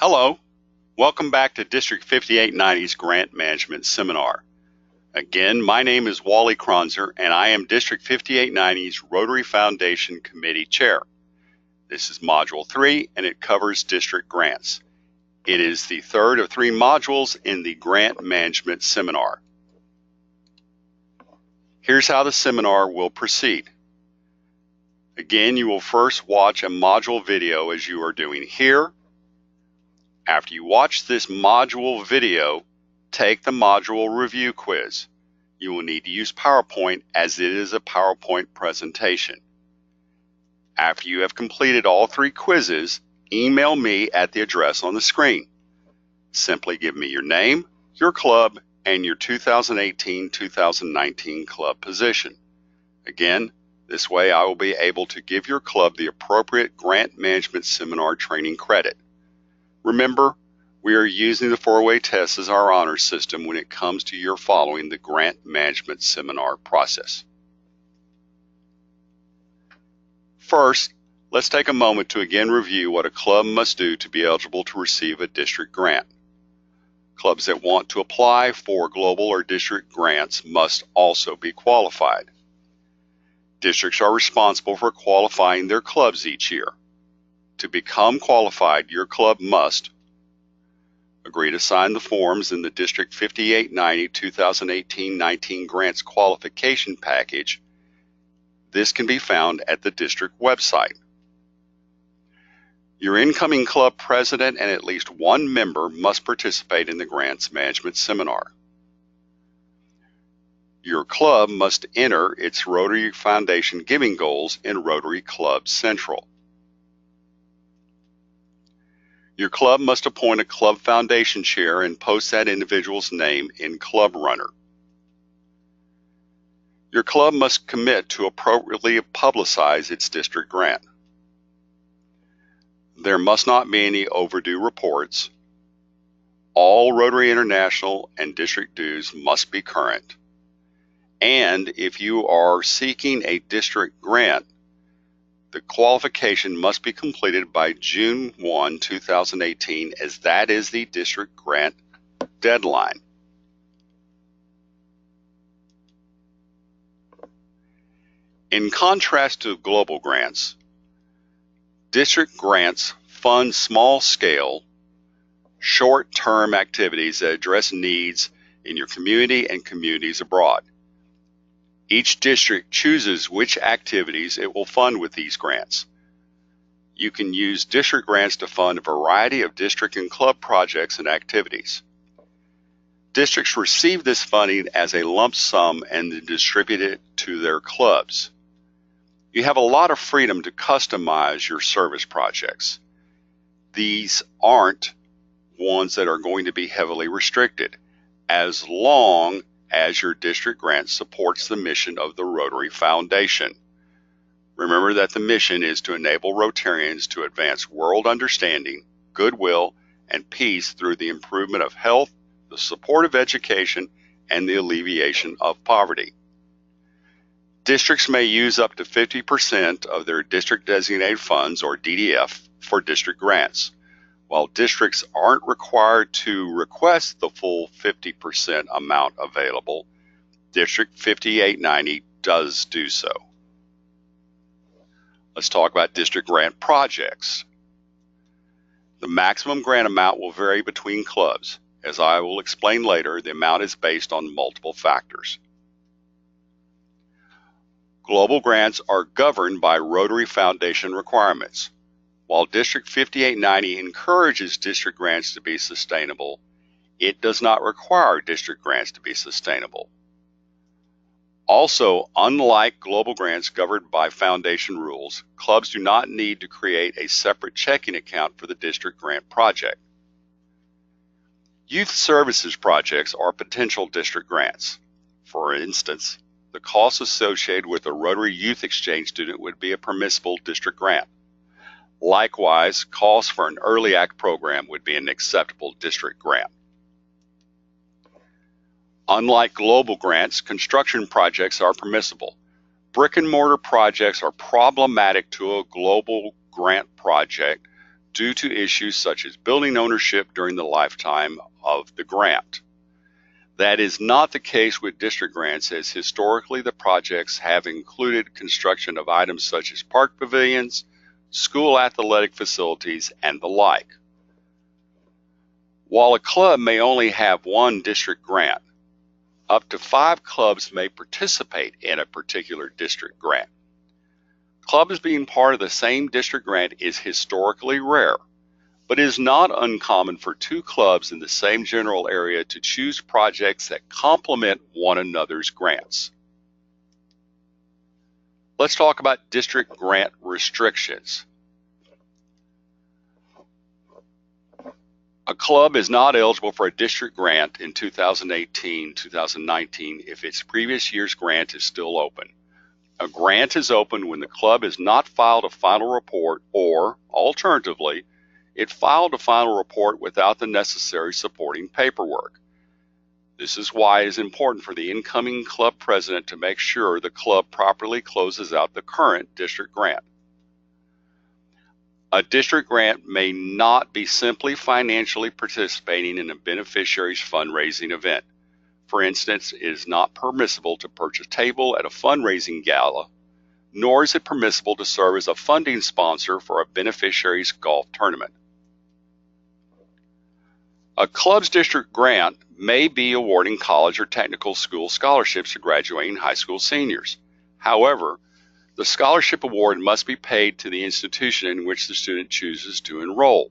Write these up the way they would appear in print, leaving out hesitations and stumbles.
Hello, welcome back to District 5890's Grant Management Seminar. Again, my name is Wally Kronzer and I am District 5890's Rotary Foundation Committee Chair. This is Module 3 and it covers district grants. It is the third of 3 modules in the Grant Management Seminar. Here's how the seminar will proceed. Again, you will first watch a module video as you are doing here. After you watch this module video, take the module review quiz. You will need to use PowerPoint as it is a PowerPoint presentation. After you have completed all 3 quizzes, email me at the address on the screen. Simply give me your name, your club, and your 2018-2019 club position. Again, this way I will be able to give your club the appropriate Grant Management Seminar training credit. Remember, we are using the 4-way test as our honor system when it comes to your following the Grant Management Seminar process. First, let's take a moment to again review what a club must do to be eligible to receive a district grant. Clubs that want to apply for global or district grants must also be qualified. Districts are responsible for qualifying their clubs each year. To become qualified, your club must agree to sign the forms in the District 5890 2018-19 Grants Qualification Package. This can be found at the district website. Your incoming club president and at least 1 member must participate in the Grants Management Seminar. Your club must enter its Rotary Foundation giving goals in Rotary Club Central. Your club must appoint a club foundation chair and post that individual's name in Club Runner. Your club must commit to appropriately publicize its district grant. There must not be any overdue reports. All Rotary International and district dues must be current. And if you are seeking a district grant, the qualification must be completed by June 1, 2018, as that is the district grant deadline. In contrast to global grants, district grants fund small-scale, short-term activities that address needs in your community and communities abroad. Each district chooses which activities it will fund with these grants. You can use district grants to fund a variety of district and club projects and activities. Districts receive this funding as a lump sum and then distribute it to their clubs. You have a lot of freedom to customize your service projects. These aren't ones that are going to be heavily restricted, as long as your district grant supports the mission of the Rotary Foundation. Remember that the mission is to enable Rotarians to advance world understanding, goodwill, and peace through the improvement of health, the support of education, and the alleviation of poverty. Districts may use up to 50% of their district designated funds, or DDF, for district grants. While districts aren't required to request the full 50% amount available, District 5890 does do so. Let's talk about district grant projects. The maximum grant amount will vary between clubs. As I will explain later, the amount is based on multiple factors. Global grants are governed by Rotary Foundation requirements. While District 5890 encourages district grants to be sustainable, it does not require district grants to be sustainable. Also, unlike global grants governed by foundation rules, clubs do not need to create a separate checking account for the district grant project. Youth services projects are potential district grants. For instance, the costs associated with a Rotary Youth Exchange student would be a permissible district grant. Likewise, costs for an Early Act program would be an acceptable district grant. Unlike global grants, construction projects are permissible. Brick and mortar projects are problematic to a global grant project due to issues such as building ownership during the lifetime of the grant. That is not the case with district grants, as historically the projects have included construction of items such as park pavilions, school athletic facilities, and the like. While a club may only have one district grant, up to 5 clubs may participate in a particular district grant. Clubs being part of the same district grant is historically rare, but it is not uncommon for 2 clubs in the same general area to choose projects that complement one another's grants. Let's talk about district grant restrictions. A club is not eligible for a district grant in 2018-2019 if its previous year's grant is still open. A grant is open when the club has not filed a final report, or, alternatively, it filed a final report without the necessary supporting paperwork. This is why it is important for the incoming club president to make sure the club properly closes out the current district grant. A district grant may not be simply financially participating in a beneficiary's fundraising event. For instance, it is not permissible to purchase a table at a fundraising gala, nor is it permissible to serve as a funding sponsor for a beneficiary's golf tournament. A club's district grant may be awarding college or technical school scholarships to graduating high school seniors. However, the scholarship award must be paid to the institution in which the student chooses to enroll.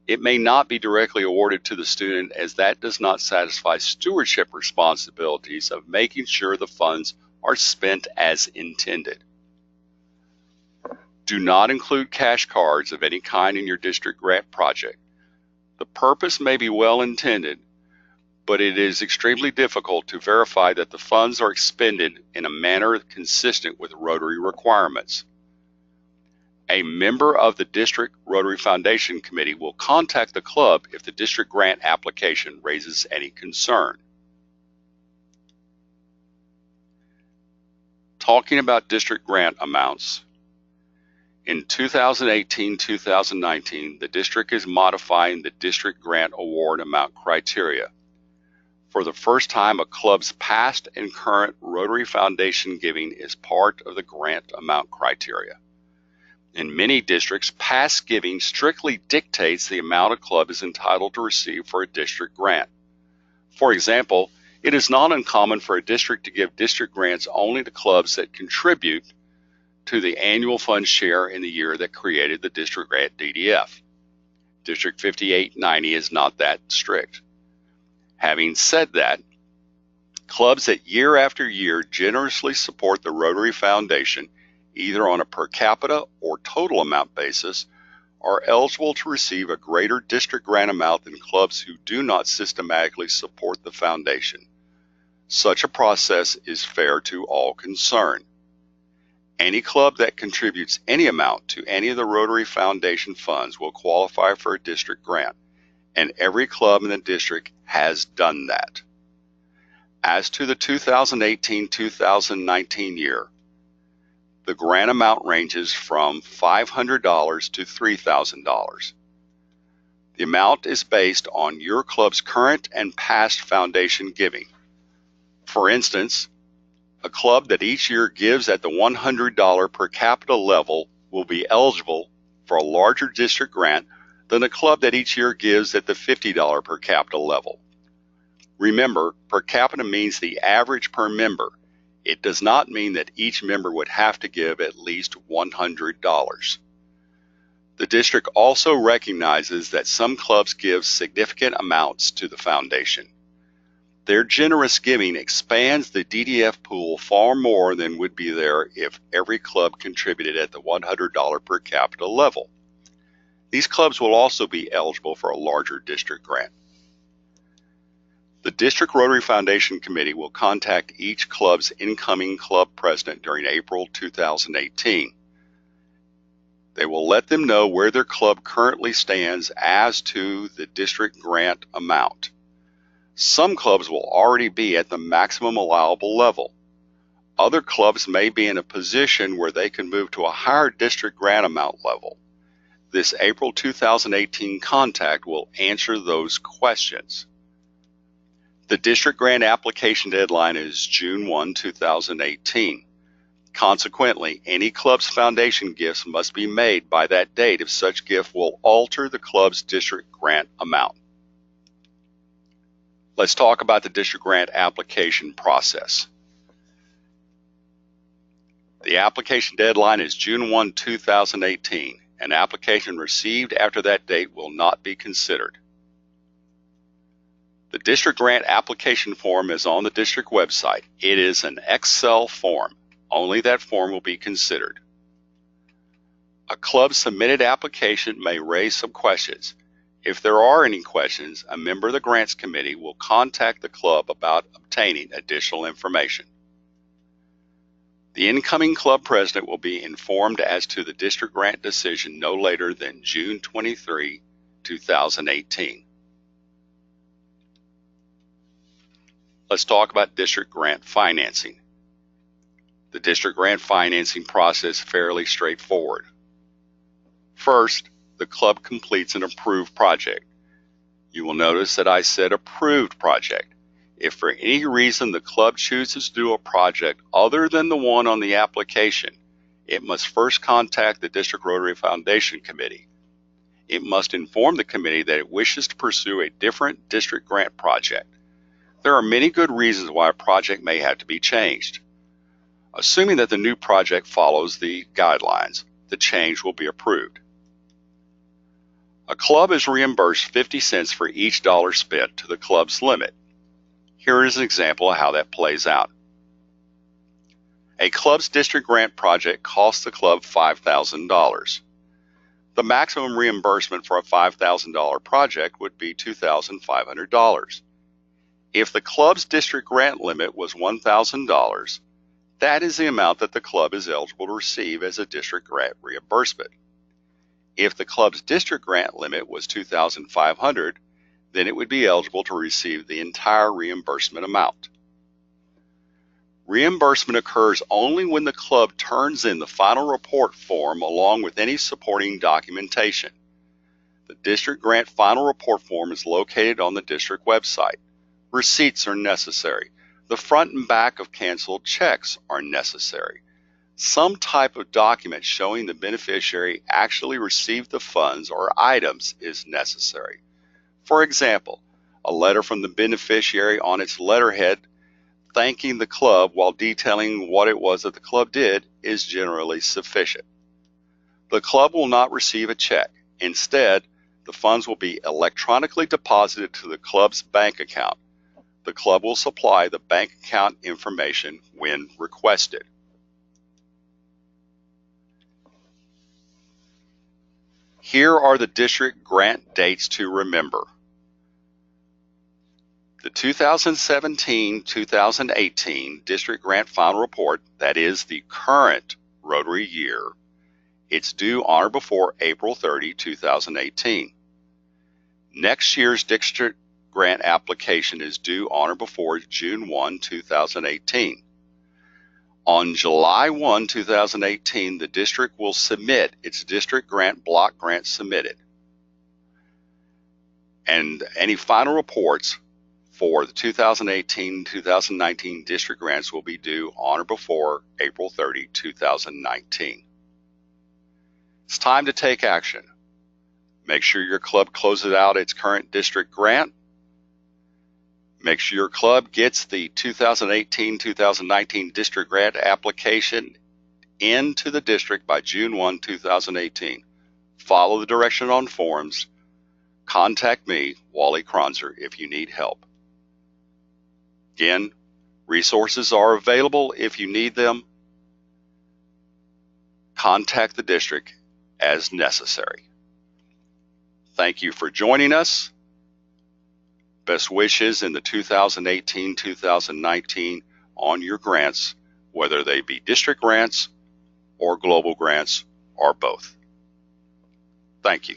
It may not be directly awarded to the student, as that does not satisfy stewardship responsibilities of making sure the funds are spent as intended. Do not include cash cards of any kind in your district grant project. The purpose may be well intended, but it is extremely difficult to verify that the funds are expended in a manner consistent with Rotary requirements. A member of the District Rotary Foundation Committee will contact the club if the district grant application raises any concern. Talking about district grant amounts. In 2018-2019, the district is modifying the district grant award amount criteria. For the first time, a club's past and current Rotary Foundation giving is part of the grant amount criteria. In many districts, past giving strictly dictates the amount a club is entitled to receive for a district grant. For example, it is not uncommon for a district to give district grants only to clubs that contribute to the annual fund share in the year that created the district grant DDF. District 5890 is not that strict. Having said that, clubs that year after year generously support the Rotary Foundation, either on a per capita or total amount basis, are eligible to receive a greater district grant amount than clubs who do not systematically support the foundation. Such a process is fair to all concerned. Any club that contributes any amount to any of the Rotary Foundation funds will qualify for a district grant, and every club in the district has done that. As to the 2018-2019 year, the grant amount ranges from $500 to $3,000. The amount is based on your club's current and past foundation giving. For instance, a club that each year gives at the $100 per capita level will be eligible for a larger district grant than a club that each year gives at the $50 per capita level. Remember, per capita means the average per member. It does not mean that each member would have to give at least $100. The district also recognizes that some clubs give significant amounts to the foundation. Their generous giving expands the DDF pool far more than would be there if every club contributed at the $100 per capita level. These clubs will also be eligible for a larger district grant. The District Rotary Foundation Committee will contact each club's incoming club president during April 2018. They will let them know where their club currently stands as to the district grant amount. Some clubs will already be at the maximum allowable level. Other clubs may be in a position where they can move to a higher district grant amount level. This April 2018 contact will answer those questions. The district grant application deadline is June 1, 2018. Consequently, any club's foundation gifts must be made by that date if such gift will alter the club's district grant amount. Let's talk about the district grant application process. The application deadline is June 1, 2018. An application received after that date will not be considered. The district grant application form is on the district website. It is an Excel form. Only that form will be considered. A club submitted application may raise some questions. If there are any questions, a member of the grants committee will contact the club about obtaining additional information. The incoming club president will be informed as to the district grant decision no later than June 23, 2018. Let's talk about district grant financing. The district grant financing process is fairly straightforward. First, the club completes an approved project. You will notice that I said approved project. If for any reason the club chooses to do a project other than the one on the application, it must first contact the District Rotary Foundation Committee. It must inform the committee that it wishes to pursue a different district grant project. There are many good reasons why a project may have to be changed. Assuming that the new project follows the guidelines, the change will be approved. A club is reimbursed 50 cents for each dollar spent to the club's limit. Here is an example of how that plays out. A club's district grant project costs the club $5,000. The maximum reimbursement for a $5,000 project would be $2,500. If the club's district grant limit was $1,000, that is the amount that the club is eligible to receive as a district grant reimbursement. If the club's district grant limit was $2,500, then it would be eligible to receive the entire reimbursement amount. Reimbursement occurs only when the club turns in the final report form along with any supporting documentation. The district grant final report form is located on the district website. Receipts are necessary. The front and back of canceled checks are necessary. Some type of document showing the beneficiary actually received the funds or items is necessary. For example, a letter from the beneficiary on its letterhead thanking the club while detailing what it was that the club did is generally sufficient. The club will not receive a check. Instead, the funds will be electronically deposited to the club's bank account. The club will supply the bank account information when requested. Here are the district grant dates to remember. The 2017-2018 District Grant Final Report, that is the current Rotary year, it's due on or before April 30, 2018. Next year's district grant application is due on or before June 1, 2018. On July 1, 2018, the district will submit its district grant block grant submitted. And any final reports for the 2018-2019 district grants will be due on or before April 30, 2019. It's time to take action. Make sure your club closes out its current district grant. Make sure your club gets the 2018-2019 district grant application into the district by June 1, 2018. Follow the direction on forms. Contact me, Wally Kronzer, if you need help. Again, resources are available if you need them. Contact the district as necessary. Thank you for joining us. Best wishes in the 2018-2019 on your grants, whether they be district grants or global grants or both. Thank you.